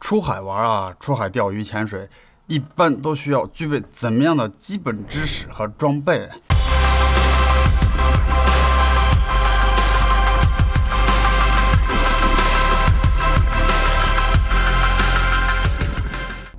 出海玩啊，出海钓鱼、潜水，一般都需要具备怎么样的基本知识和装备？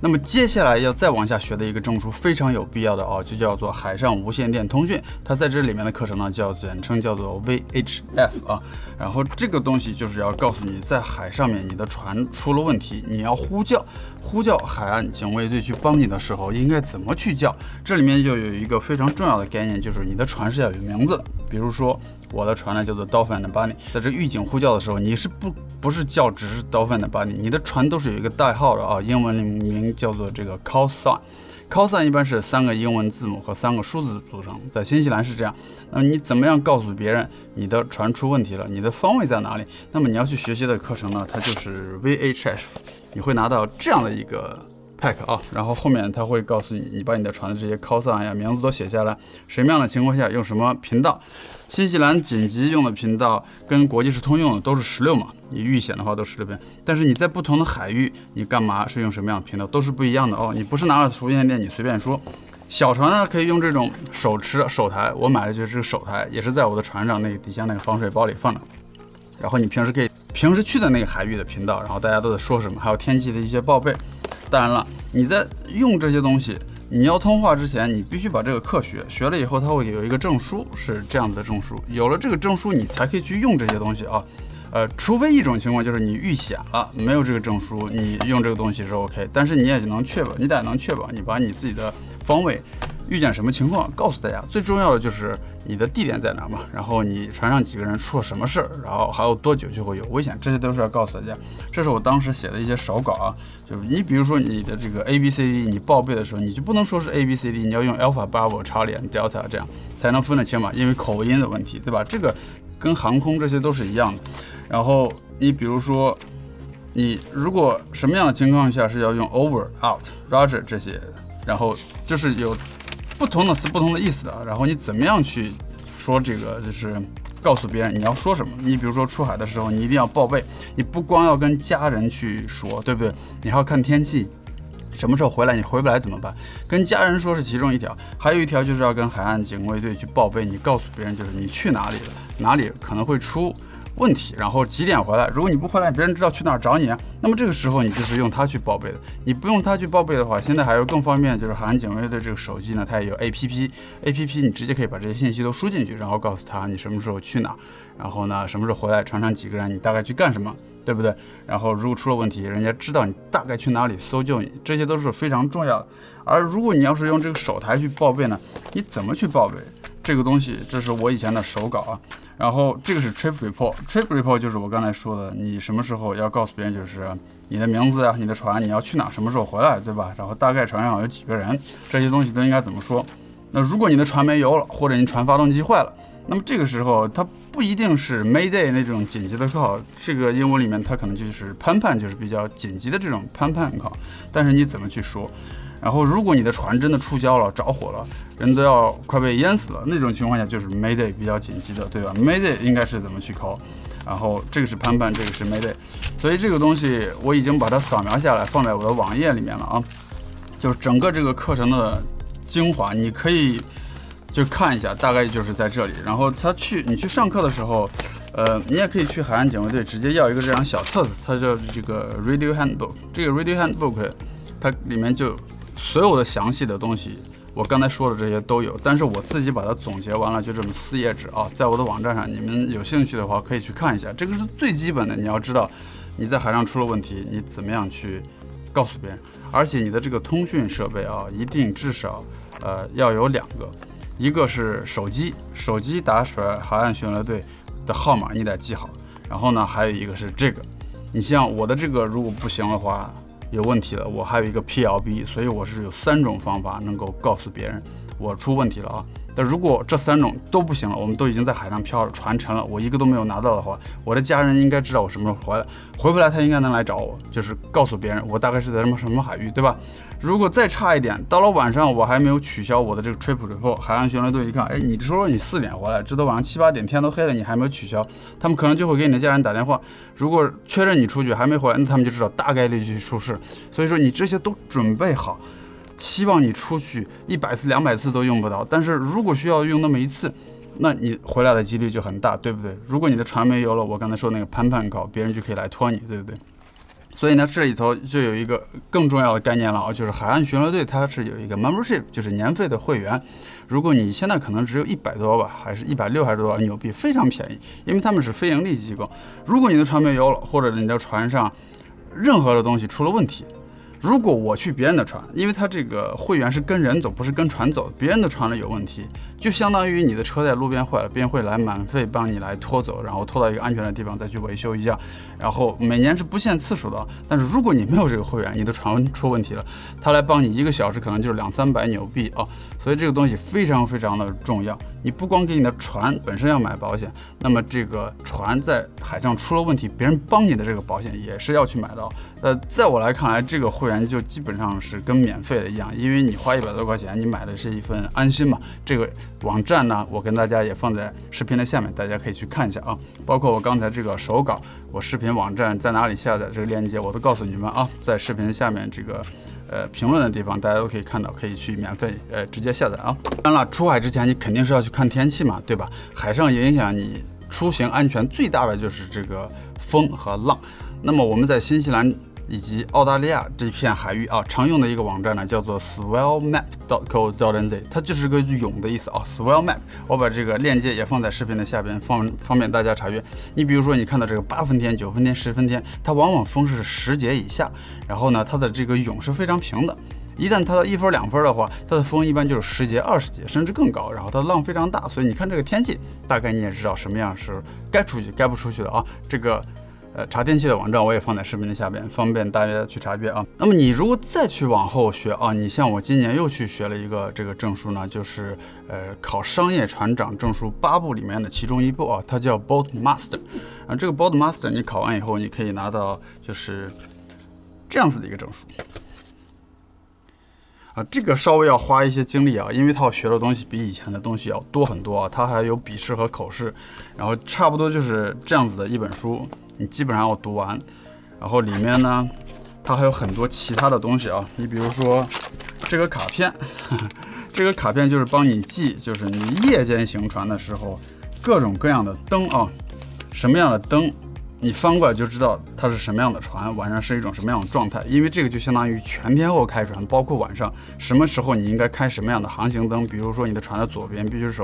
那么接下来要再往下学的一个证书非常有必要的就叫做海上无线电通讯。它在这里面的课程呢，简称叫做 VHF 然后这个东西就是要告诉你，在海上面你的船出了问题，你要呼叫海岸警卫队去帮你的时候，应该怎么去叫？这里面就有一个非常重要的概念，就是你的船是要有名字。比如说我的船呢叫做 Dolphin and Bunny， 在这预警呼叫的时候，你是不是叫只是 Dolphin and Bunny， 你的船都是有一个代号的英文名叫做这个 call sign。call sign 一般是3个英文字母和3个数字组成，在新西兰是这样。那么你怎么样告诉别人你的船出问题了，你的方位在哪里？那么你要去学习的课程呢，它就是 VHF， 你会拿到这样的一个pack 然后后面他会告诉你，你把你的船的这些 call sign 呀、名字都写下来，什么样的情况下用什么频道。新西兰紧急用的频道跟国际是通用的，都是16嘛，你遇险的话都16频。但是你在不同的海域，你干嘛是用什么样的频道都是不一样的你不是拿着无线电你随便说。小船呢可以用这种手台，我买的就是这个手台，也是在我的船上那个底下那个防水包里放着。然后你平时去的那个海域的频道，然后大家都在说什么，还有天气的一些报备。当然了，你在用这些东西，你要通话之前，你必须把这个课学了以后，它会有一个证书，是这样子的证书。有了这个证书，你才可以去用这些东西除非一种情况就是你遇险了，没有这个证书，你用这个东西是 OK， 但是你得能确保，你把你自己的方位遇见什么情况告诉大家。最重要的就是你的地点在哪嘛，然后你船上几个人出了什么事儿，然后还有多久就会有危险，这些都是要告诉大家。这是我当时写的一些手稿就是你比如说你的这个 ABCD， 你报备的时候你就不能说是 ABCD， 你要用 Alpha、Bravo、Charlie、Delta 这样才能分得清嘛，因为口音的问题，对吧？这个跟航空这些都是一样的。然后你比如说你如果什么样的情况下是要用 Over、Out、Roger 这些，然后就是有不同的词不同的意思然后你怎么样去说这个，就是告诉别人你要说什么。你比如说出海的时候你一定要报备，你不光要跟家人去说，对不对？你还要看天气，什么时候回来，你回不来怎么办？跟家人说是其中一条，还有一条就是要跟海岸警卫队去报备，你告诉别人就是你去哪里了，哪里可能会出问题，然后几点回来。如果你不回来，别人知道去哪儿找你那么这个时候你就是用它去报备的。你不用它去报备的话，现在还有更方便，就是海岸警卫队这个手机呢，它也有 APP， 你直接可以把这些信息都输进去，然后告诉他你什么时候去哪儿，然后呢什么时候回来，船上几个人，你大概去干什么，对不对？然后如果出了问题，人家知道你大概去哪里搜救你，这些都是非常重要的。而如果你要是用这个手台去报备呢，你怎么去报备这个东西？这是我以前的手稿然后这个是 trip report 就是我刚才说的，你什么时候要告诉别人，就是你的名字你的船，你要去哪，什么时候回来，对吧？然后大概船上有几个人，这些东西都应该怎么说。那如果你的船没油了，或者你船发动机坏了，那么这个时候它不一定是 Mayday 那种紧急的 call， 这个英文里面它可能就是pan，就是比较紧急的这种pan call， 但是你怎么去说？然后如果你的船真的触礁了，着火了，人都要快被淹死了，那种情况下就是 Mayday 比较紧急的，对吧？ Mayday 应该是怎么去 call， 然后这个是pan，这个是 Mayday。 所以这个东西我已经把它扫描下来放在我的网页里面了就是整个这个课程的精华，你可以就看一下，大概就是在这里。然后你去上课的时候你也可以去海岸警卫队直接要一个这样小册子，它叫这个 Radio Handbook。 这个 Radio Handbook 它里面就所有的详细的东西，我刚才说的这些都有，但是我自己把它总结完了，就这么4页纸在我的网站上，你们有兴趣的话可以去看一下。这个是最基本的，你要知道你在海上出了问题，你怎么样去告诉别人。而且你的这个通讯设备一定至少要有2个，一个是手机打出来海岸巡逻队的号码你得记好，然后呢还有一个是这个，你像我的这个如果不行的话，有问题了，我还有一个 PLB， 所以我是有3种方法能够告诉别人我出问题了但如果这3种都不行了，我们都已经在海上漂了，船沉了，我一个都没有拿到的话，我的家人应该知道我什么时候回来，回不来他应该能来找我，就是告诉别人我大概是在什么海域，对吧？如果再差一点，到了晚上我还没有取消我的这个 trip report， 海岸巡逻队一看，你说你4点回来，直到晚上7、8点天都黑了，你还没有取消，他们可能就会给你的家人打电话，如果确认你出去还没回来，那他们就知道大概率就出事。所以说你这些都准备好，希望你出去100次、200次都用不到，但是如果需要用那么1次，那你回来的几率就很大，对不对？如果你的船没油了，我刚才说那个攀考，别人就可以来拖你，对不对？所以呢，这里头就有一个更重要的概念了啊，就是海岸巡逻队它是有一个 membership， 就是年费的会员。如果你现在可能只有100多吧，还是160还是多少纽币，非常便宜，因为他们是非盈利机构。如果你的船没油了，或者你的船上任何的东西出了问题，如果我去别人的船，因为他这个会员是跟人走，不是跟船走，别人的船里有问题，就相当于你的车在路边坏了，别人会来满费帮你来拖走，然后拖到一个安全的地方再去维修一下，然后每年是不限次数的。但是如果你没有这个会员，你的船出问题了，他来帮你1个小时可能就是200-300纽币啊，所以这个东西非常非常的重要。你不光给你的船本身要买保险，那么这个船在海上出了问题，别人帮你的这个保险也是要去买到。在我来看来，这个会员就基本上是跟免费的一样，因为你花100多块钱，你买的是一份安心嘛。这个网站呢，我跟大家也放在视频的下面，大家可以去看一下啊。包括我刚才这个手稿，我视频网站在哪里下载这个链接，我都告诉你们啊，在视频下面这个评论的地方，大家都可以看到，可以去免费直接下载啊。当然了，出海之前你肯定是要去看天气嘛，对吧？海上影响你出行安全最大的就是这个风和浪。那么我们在新西兰以及澳大利亚这片海域啊，常用的一个网站呢，叫做 swellmap.co.nz， 它就是个泳的意思啊。swell map， 我把这个链接也放在视频的下边，方便大家查阅。你比如说，你看到这个8分天、9分天、10分天，它往往风是10节以下，然后呢，它的这个泳是非常平的。一旦它到1分2分的话，它的风一般就是10节、20节，甚至更高，然后它的浪非常大。所以你看这个天气，大概你也知道什么样是该出去、该不出去的啊。这个查天气的网站我也放在视频的下边，方便大家去查阅啊。那么你如果再去往后学啊，你像我今年又去学了一个这个证书呢，就是考商业船长证书8步里面的其中一步啊，它叫 Boat Master。这个 Boat Master 你考完以后，你可以拿到就是这样子的一个证书。这个稍微要花一些精力啊，因为它要学的东西比以前的东西要多很多啊。它还有笔试和口试，然后差不多就是这样子的一本书，你基本上要读完。然后里面呢，它还有很多其他的东西啊。你比如说这个卡片，这个卡片就是帮你记，就是你夜间行船的时候，各种各样的灯啊，什么样的灯。你翻过来就知道它是什么样的船，晚上是一种什么样的状态，因为这个就相当于全天候开船，包括晚上什么时候你应该开什么样的航行灯。比如说你的船的左边必须是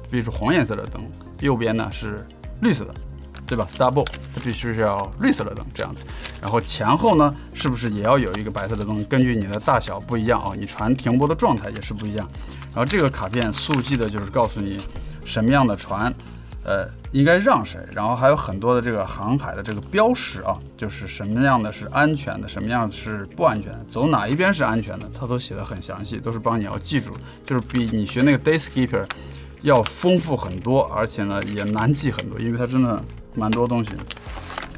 必须是红颜色的灯，右边呢是绿色的，对吧 ？Starboard 它必须是要绿色的灯这样子，然后前后呢是不是也要有一个白色的灯？根据你的大小不一样啊，你船停泊的状态也是不一样。然后这个卡片速记的就是告诉你什么样的船。应该让谁，然后还有很多的这个航海的这个标识啊，就是什么样的是安全的，什么样是不安全的，走哪一边是安全的，它都写得很详细，都是帮你要记住，就是比你学那个 Day Skipper 要丰富很多，而且呢也难记很多，因为它真的蛮多东西。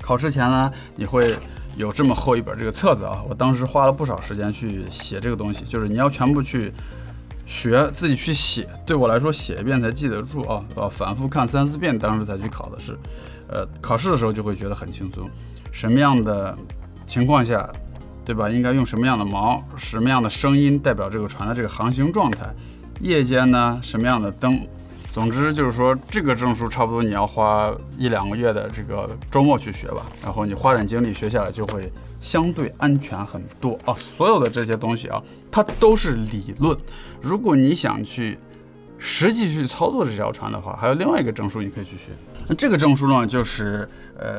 考试前呢，你会有这么厚一本这个册子啊，我当时花了不少时间去写这个东西，就是你要全部去学，自己去写，对我来说写一遍才记得住啊，反复看3、4遍，当时才去考的试。考试的时候就会觉得很轻松。什么样的情况下，对吧？应该用什么样的锚，什么样的声音代表这个船的这个航行状态？夜间呢，什么样的灯？总之就是说，这个证书差不多你要花1、2个月的这个周末去学吧，然后你花点精力学下来，就会相对安全很多啊。所有的这些东西啊，它都是理论。如果你想去实际去操作这条船的话，还有另外一个证书你可以去学。那这个证书呢，就是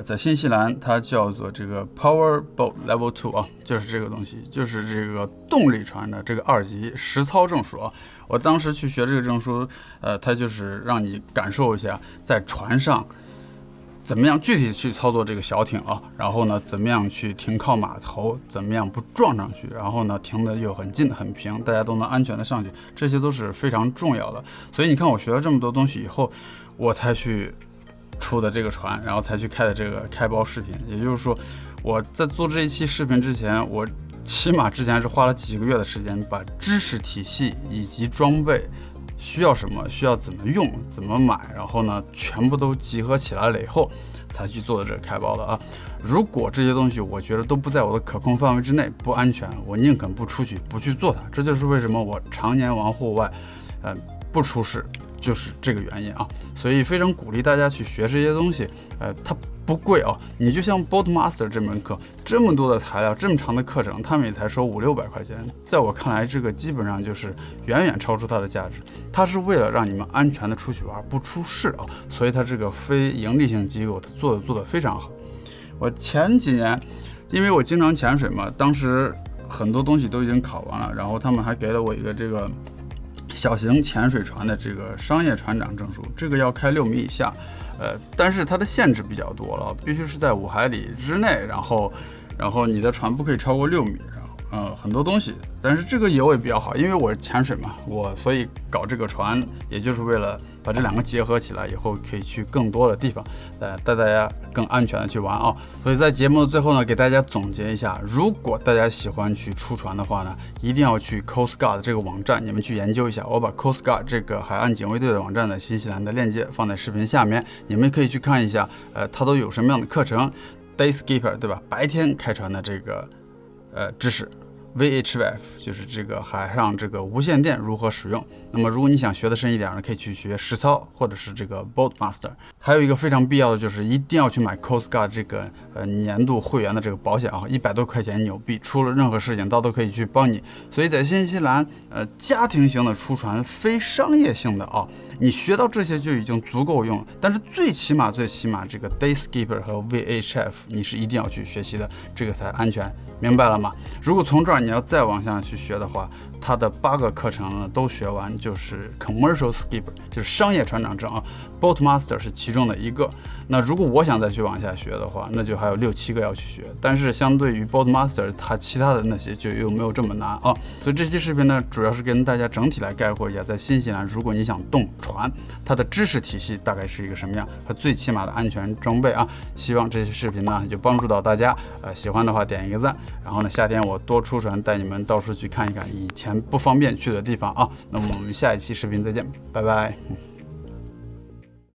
在新西兰它叫做这个 Power Boat Level 2啊，就是这个东西，就是这个动力船的这个2级实操证书啊。我当时去学这个证书，它就是让你感受一下在船上怎么样具体去操作这个小艇啊，然后呢，怎么样去停靠码头，怎么样不撞上去，然后呢，停的又很近很平，大家都能安全的上去，这些都是非常重要的。所以你看，我学了这么多东西以后，我才去出的这个船，然后才去开的这个开包视频。也就是说，我在做这一期视频之前，我起码之前是花了几个月的时间，把知识体系以及装备需要什么，需要怎么用，怎么买，然后呢，全部都集合起来了以后，才去做的这个开包的啊。如果这些东西我觉得都不在我的可控范围之内，不安全，我宁肯不出去，不去做它。这就是为什么我常年玩户外，不出事，就是这个原因啊。所以非常鼓励大家去学这些东西，它不贵啊。你就像 Boatmaster 这门课，这么多的材料，这么长的课程，他们也才收500-600块钱。在我看来，这个基本上就是远远超出它的价值。它是为了让你们安全的出去玩，不出事啊。所以它这个非盈利性机构，它做的非常好。我前几年，因为我经常潜水嘛，当时很多东西都已经考完了，然后他们还给了我一个这个小型潜水船的这个商业船长证书，这个要开6米以下，但是它的限制比较多了，必须是在5海里之内，然后你的船不可以超过6米，很多东西，但是这个也比较好，因为我潜水嘛，所以搞这个船，也就是为了把这两个结合起来，以后可以去更多的地方，带大家更安全的去玩啊。所以在节目的最后呢，给大家总结一下，如果大家喜欢去出船的话呢，一定要去 Coast Guard 这个网站，你们去研究一下。我把 Coast Guard 这个海岸警卫队的网站的新西兰的链接放在视频下面，你们可以去看一下，它都有什么样的课程 ，Day Skipper 对吧？白天开船的这个知识。VHF 就是这个海上这个无线电如何使用。那么如果你想学的深一点呢，可以去学实操或者是这个 Boatmaster。还有一个非常必要的就是一定要去买 Coast Guard 这个年度会员的这个保险啊，100多块钱纽币，出了任何事情它都可以去帮你。所以在新西兰家庭型的出船，非商业性的啊，你学到这些就已经足够用了。但是最起码这个 Day Skipper 和 VHF 你是一定要去学习的，这个才安全。明白了吗？如果从这儿你要再往下去学的话，它的8个课程呢都学完，就是 Commercial Skipper， 就是商业船长证啊。Boatmaster 是其中的一个。那如果我想再去往下学的话，那就还有6-7个要去学。但是相对于 Boatmaster， 它其他的那些就又没有这么难啊。所以这期视频呢，主要是跟大家整体来概括一下，在新西兰，如果你想动船，它的知识体系大概是一个什么样，和最起码的安全装备啊。希望这些视频呢就帮助到大家。喜欢的话点一个赞。然后呢，夏天我多出船，带你们到处去看一看以前不方便去的地方啊。那么我们下一期视频再见，拜拜。